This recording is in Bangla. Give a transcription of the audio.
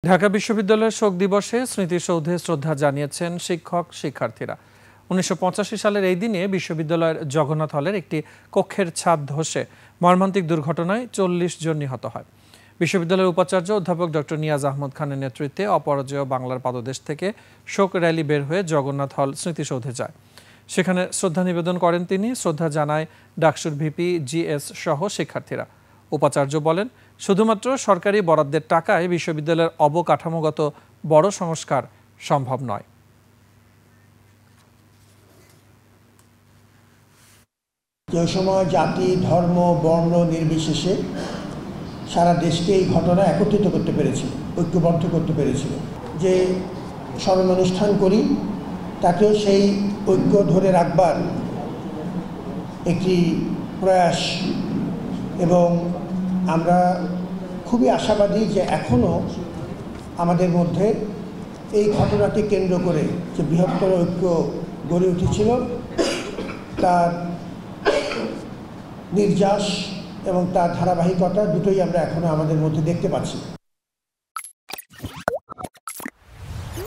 ঢাকা বিশ্ববিদ্যালয়ের শোক দিবসে স্মৃতিসৌধে শ্রদ্ধা জানিয়েছেন শিক্ষক শিক্ষার্থীরা। ১৯৮৫ সালের এই দিনে বিশ্ববিদ্যালয়ের জগন্নাথ হলের একটি কক্ষের ছাদ ধসে মর্মান্তিক দুর্ঘটনায় ৪০ জন নিহত হয়। বিশ্ববিদ্যালয়ের উপাচার্য অধ্যাপক ডক্টর নিয়াজ আহমদ খানের নেতৃত্বে অপরাজেয় বাংলার পাদদেশ থেকে শোক র্যালি বের হয়ে জগন্নাথ হল স্মৃতিসৌধে যায়। সেখানে শ্রদ্ধা নিবেদন করেন তিনি। শ্রদ্ধা জানায় ডাকসুর ভিপি জিএস সহ শিক্ষার্থীরা। উপাচার্য বলেন, শুধুমাত্র সরকারি বরাদ্দের টাকায় বিশ্ববিদ্যালয়ের অবকাঠামোগত বড় সংস্কার সম্ভব নয়। যে সময় জাতি, ধর্ম, বর্ণ নির্বিশেষে সারা দেশকে এই ঘটনা একত্রিত করতে পেরেছিল, ঐক্যবদ্ধ করতে পেরেছিল। যে স্মরণ অনুষ্ঠান করি তাকেও সেই ঐক্য ধরে রাখবার একটি প্রয়াস, এবং আমরা খুবই আশাবাদী যে এখনও আমাদের মধ্যে এই ঘটনাকে কেন্দ্র করে যে বৃহত্তর ঐক্য গড়ে উঠেছিল তার নির্যাস এবং তার ধারাবাহিকতা দুটোই আমরা এখনও আমাদের মধ্যে দেখতে পাচ্ছি।